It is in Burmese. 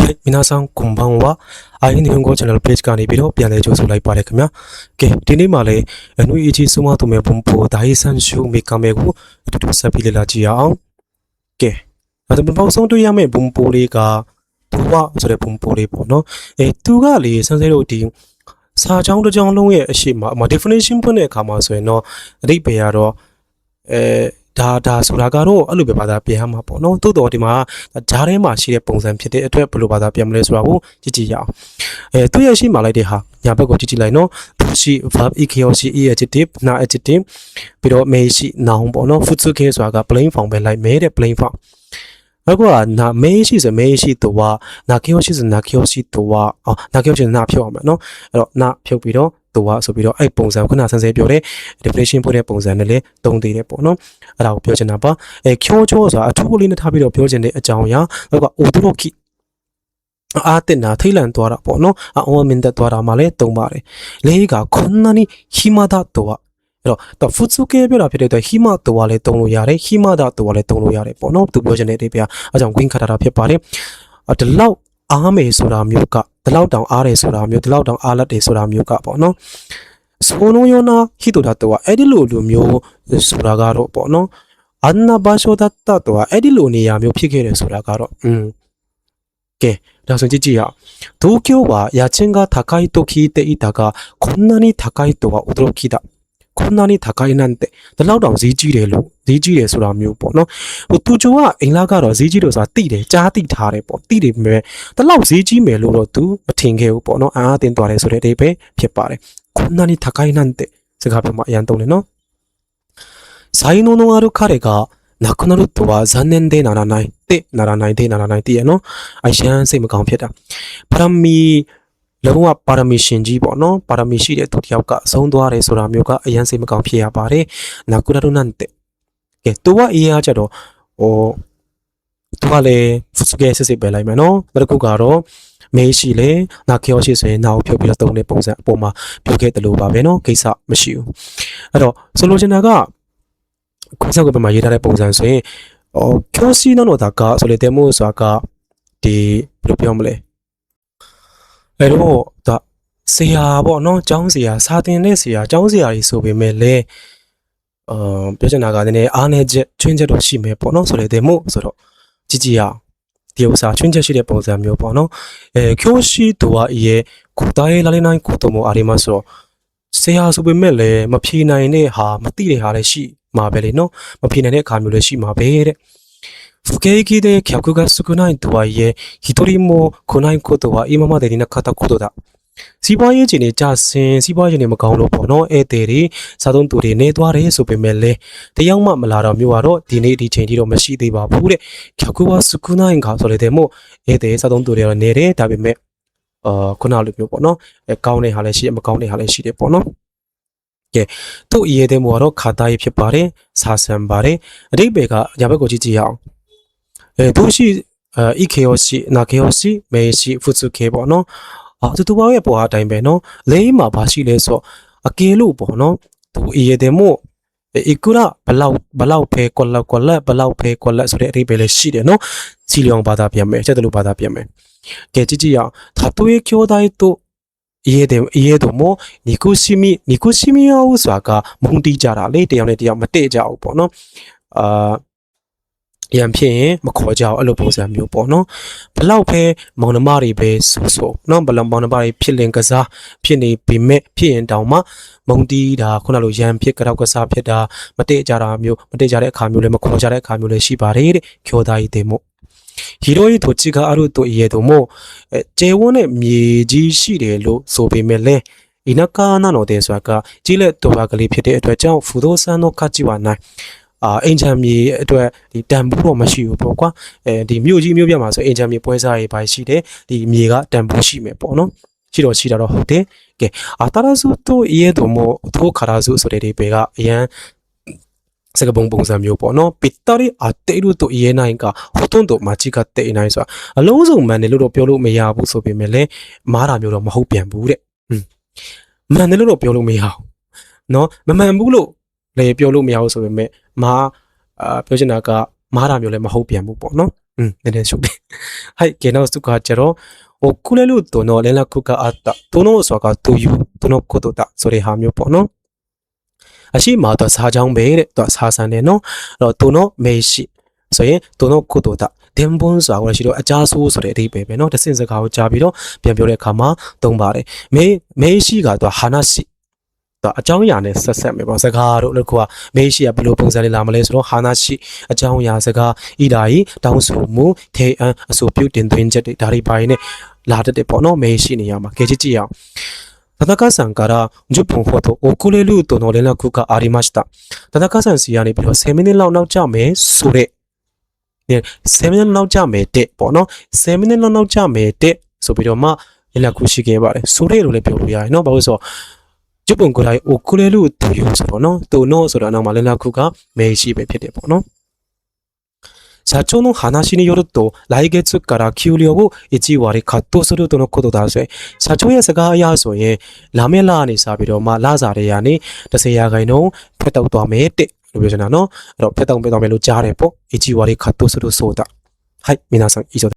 はい、皆さんこんばんは。日本語チャンネルページからビデオပြန်လည်ကြိုဆိုလိုက်ပါတယ်ခင်ဗျာ။ကဲဒီနေ့မှာလည်းအနုအကြီးဆုံးမသူမဲ့ဘုံပေါ်ဒါရေးဆန်းရှုမိကမဲကိုအတူတူဆက်ပြီးလေ့လာကြည့်ရအောင်။ကဲဒါပေမဲ့ပေါ့ဆုံးတွေ့ရမယ့်ဘုံပေါ်လေးကသူကဆိုတဲ့ဘုံပေါ်လေးပေါ့နော်။သူကလေဆန်းစဲတို့ဒီစာကြောင်းတစ်ကြောင်းလုံးရဲ့အရှိမ definition ဖွင့်တဲ့အခါမှာဆိုရင်တော့အဓိပ္ပာယ်ကတော့ဒါဆိုတာကတော့အဲ့လိုပဲဘာသာပြန်ရမှာပေါ့နော်တိုးတော်ဒီမှာဂျားထဲမှာရှိတဲ့ပုံစံဖြစ်တဲ့အတွက်ဘယ်လိုဘာသာပြန်မလဲဆိုတာကိုကြည့်ရအောင်သူရရှိမှလိုက်တဲ့ဟာညာဘက်ကိုကြည့်လိုက်နော်ရှိ verb eko ရှိ adjective na adjective ပြီးတော့ may ရှိ noun ပေါ့နော် futsuke ဆိုတာက plain form ပဲလိုက်မဲတဲ့ plain form အခုကနာ may ရှိဆို may ရှိတော့နာ kyo ရှိဆိုနာ kyo ရှိတော့နာ kyo ရှိနာဖြုတ်အောင်မယ်နော်အဲ့တော့နာဖြုတ်ပြီးတော့ဆိုပြီးတော့အဲ့ပုံစံခုနဆန်းဆဲပြောတဲ့ definition ပို့တဲ့ပုံစံနဲ့လည်းတုံးသေးတယ်ပေါ့နော်အဲ့ဒါကိုပြောချင်တာပါကျောဆိုတာအထူးလေးနဲ့ထားပြီးတော့ပြောချင်တဲ့အကြောင်းအရာနောက်က odoroki အာတင်နာထိလန်သွားတာပေါ့နော်အော်မင်တက်သွားတာမှလည်းတုံးပါတယ်လေးကこんなに暇だとはအဲ့တော့ဖုစုကေပြောတာဖြစ်တဲ့အတွက်暇とはလည်းတုံးလို့ရတယ်暇だとはလည်းတုံးလို့ရတယ်ပေါ့နော်သူပြောချင်တဲ့အဓိပ္ပာယ်အကြောင်း win ခတ်တာဖြစ်ပါတယ်ဒီလောက်အားမေဆိုတာမျိုးကဒီလောက်တောင်အားတယ်ဆိုတာမျိုးဒီလောက်တောင်အားလက်တယ်ဆိုတာမျိုးကပေါ့နော်ဆိုနိုယောနာဟီတိုဒါတော့အဲ့ဒီလိုမျိုးဆိုတာကတော့ပေါ့နော်အန်နာဘာရှိုဒတ်တာတော့အဲ့ဒီလိုနေရာမျိုးဖြစ်ခဲ့တယ်ဆိုတာကတော့ကဲဒါဆိုကြည့်ရအောင်東京は家賃が高いと聞いていたがこんなに高いとは驚きだこんなに高いなんてဒီလောက်တောင်ဈေးကြီးတယ်လို့ဈေးကြီးတယ်ဆိုတာမျိုးပေါ့နော်သူကျော်ကအင်္ဂလာကတော့ဈေးကြီးလို့ဆိုတာတိတယ်ကြားတိထားတယ်ပေါ့တိတယ်မဲ့ဒီလောက်ဈေးကြီးမယ်လို့တော့သူမထင်ခဲ့ဘူးပေါ့နော်အားတင်သွားတယ်ဆိုတဲ့အဓိပ္ပာယ်ဖြစ်ပါတယ်こんなに高いなんてစကားပြောမှအရင်တုံးတယ်နော်才能のある彼が亡くなるとは残念でならないってならないတည်ရနော်အရှမ်းစိတ်မကောင်းဖြစ်တာပရမီလုံးဝပါရမီရှင်ကြီးပေါ့နော်ပါရမီရှိတဲ့သူတစ်ယောက်ကဆုံးသွားတယ်ဆိုတာမျိုးကအရင်စိတ်မကောင်းဖြစ်ရပါတယ်နာကူရတုနန်တဲ့ကဲသူကအေးအားကြတော့သူကလည်းဖုစကဲစစ်ပဲလိုက်မယ်နော်နောက်တစ်ခုကတော့မေးရှိလေနာခေရှိဆိုရင်နာကိုဖြုတ်ပြီးတော့တုံးတဲ့ပုံစံအပေါ်မှာပြောခဲ့တယ်လို့ပါပဲနော်ကိစ္စမရှိဘူးအဲ့တော့ဆိုလိုချင်တာကခွင့်ဆောက်ကပြမှာရေးထားတဲ့ပုံစံဆိုရင်ကျောစီနော်ဒါကဆိုလေတဲ့မို့ဆိုတာကဒီဘယ်လိုပြောမလဲအဲ့တော့ဒါဆရာပေါ့နော်ကျောင်းဆရာစာသင်တဲ့ဆရာကျောင်းဆရာကြီးဆိုပေမဲ့လည်းပြောချင်တာကလည်းအားနေချက်ချွင်းချက်တော့ရှိမယ်ပေါ့နော်ဆိုလေတဲ့မို့ဆိုတော့ကြည့်ရဒီဥစားချွင်းချက်ရှိတဲ့ပုံစံမျိုးပေါ့နော်教師とはいえ答えられないこともありますよဆရာဆိုပေမဲ့လည်းမဖြေနိုင်တဲ့ဟာမသိတဲ့ဟာလည်းရှိမှာပဲလေနော်မဖြေနိုင်တဲ့အခါမျိုးလည်းရှိမှာပဲတဲ့不景気で客が少ないとはいえ一人も来ないことは今までになかったことだစီးပွားရေးချင်းတွေကြဆင်းစီးပွားရေးတွေမကောင်းလို့ပေါ့နော်ဧည့်သည်တွေစားသုံးသူတွေနေသွားတယ်ဆိုပေမဲ့လည်းတယောက်မှမလာတော့မျိုးကတော့ဒီနေ့ဒီချိန်ကြီးတော့မရှိသေးပါဘူးတဲ့客は少ないんかဆိုလေတဲ့မို့ဧည့်သည်စားသုံးသူတွေတော့နေတယ်ဒါပေမဲ့ခုနလိုမျိုးပေါ့နော်ကောင်းတဲ့ဟာလည်းရှိတယ်မကောင်းတဲ့ဟာလည်းရှိတယ်ပေါ့နော်ကဲသူ့အရေးတဲ့မို့ကတော့ခါသားရေးဖြစ်ပါတယ်စာဆန်ပါတယ်အဓိပ္ပာယ်ကညာဘက်ကိုကြည့်ရအောင်သူရှိEKOရှိနာ KOရှိမေရှိဖုစုကေပေါ့နော်တူပါရဲ့ပေါ်အတိုင်းပဲနော်လိမ့်မှာဘာရှိလဲဆိုအကေလို့ပေါ့နော်သူအရေးတယ်မို့အကူရဘလောက်ဖဲကွက်လက်ဘလောက်ဖဲကွက်လက်ဆိုတဲ့အဓိပ္ပာယ်လည်းရှိတယ်နော်စီလျောင်ဘာသာပြန်မယ်ချက်တလို့ဘာသာပြန်မယ်ကဲကြည့်ရအောင်たとえ兄弟と家でも憎しみ合うဆိုတာကမုန်းတီးကြတာလေတယောက်နဲ့တယောက်မတည့်ကြဘူးပေါ့နော်ရန်ဖြစ်ရင်မခေါ်ကြအောင်အဲ့လိုပုံစံမျိုးပေါ့နော်ဘလောက်ပဲမောင်နှမတွေပဲဆိုနော်ဘလောက်မောင်နှမတွေဖြစ်လင်ကစားဖြစ်နေပေမဲ့ဖြစ်ရင်တောင်မှမုံတီးတာခုနလိုရန်ဖြစ်ကြောက်ကစားဖြစ်တာမတည့်ကြတာမျိုးမတည့်ကြတဲ့အခါမျိုးလည်းမခေါ်ကြတဲ့အခါမျိုးလည်းရှိပါတယ်တဲ့ကျော်သားကြီးတွေမို့ဟီရိုကြီးတို့ကြီးကအရုတို့ရေတို့မို့ကျေဝန်းနဲ့မြေကြီးရှိတယ်လို့ဆိုပေမဲ့လည်းイナカなのでဆိုတာကကြီးလက်တော်ပါကလေးဖြစ်တဲ့အတွက်ကြောင့်ဖူဒိုဆန်の価値はないအင်ဂျန်မြေအတွက်ဒီတန်ဖိုးတော့မရှိဘူးပေါ့ကွာဒီမြို့ကြီးမြို့ပြမှာဆိုအင်ဂျန်မြေပွဲစားတွေပါရှိတယ်ဒီမြေကတန်ဖိုးရှိမယ်ပေါ့နော်ရှိတာတော့ဟုတ်တယ်ကဲအာတာရာစုတို့ရေတို့မို့ထိုခါရာစုဆိုတဲ့ဒီပေကအရန်စကပုံစံမျိုးပေါ့နော်ပီတာရီအတေရုတို့ရေနိုင်ကဟိုတုံးတို့မချီကတဲ့နိုင်ဆိုတာအလုံးစုံမှန်တယ်လို့တော့ပြောလို့မရဘူးဆိုပေမဲ့လည်းမားတာမျိုးတော့မဟုတ်ပြန်ဘူးတဲ့မှန်တယ်လို့တော့ပြောလို့မရဘူးနော်မမှန်ဘူးလို့လည်းပြောလို့မရဘူးဆိုပေမဲ့မားပြောချင်တာကမားတာမျိုးလည်းမဟုတ်ပြန်ဘူးပေါ့နော် နည်းနည်းရှုပ်တယ်はいけどそこはちろ遅れるとの連絡があったどのそがというとのことだそれはမျိုးပေါ့နော်အရှိမတော့စာချောင်းပဲတဲ့သူစာဆန်တယ်နော်အဲ့တော့သူの名詞ဆိုရင်သူのことだတင်ပွန်းဆိုတာကိုရှိတော့အကြဆိုးဆိုတဲ့အဓိပ္ပာယ်ပဲเนาะတဆင့်စကားကိုကြားပြီးတော့ပြန်ပြောတဲ့အခါမှာသုံးပါတယ်မေရှိကတော့ဟာနာရှိတော့အကြောင်းအရာနဲ့ဆက်ဆက်မယ်ပေါ့စကားတို့လို့ကမေရှိကဘယ်လိုပုံစံလေးလာမလဲဆိုတော့ဟာနာရှိအကြောင်းအရာစကားဤဓာဤတောင်းဆိုမှုထေအန်အဆိုပြုတင်သွင်းချက်တွေဒါတွေပိုင်းနဲ့လာတတ်တယ်ပေါ့เนาะမေရှိနေရမှာကြည့်ကြည့်အောင်田中さんから10分ほど遅れるとの連絡がありました。田中さんစီကနေပြီးတော့10မိနစ်လောက်နောက်ကျမယ်ဆိုတဲ့10မိနစ်လောက်ကြာမယ်တဲ့ပေါ့နော်10မိနစ်လောက်နောက်ကြာမယ်တဲ့ဆိုပြီးတော့မှလက်လက်ခုရှိခဲ့ပါတယ်ဆိုတဲ့လိုလည်းပြောလို့ရတယ်နော်ဘာလို့ဆိုတော့ဂျပန်ကိုယ်တိုင်အိုကူလေလူတူယူဆိုတော့နော်တူနော်ဆိုတော့နောက်မှာလက်လက်ခုကမေရှိပဲဖြစ်တယ်ပေါ့နော်社長の話によると来月から給料を1割カットするとのことだぜ。社長ရဲ့စကားအရဆိုရင်လာမယ့်လကနေစပြီးတော့မှလစာတွေကနေ10ရာခိုင်နှုန်းဖက်တော့သွားမယ်တဲ့လို့ပြောချင်တာနော်အဲ့တော့ဖက်တော့မယ်လို့ကြားတယ်ပေါ့1割カットするそうだはい皆さん以上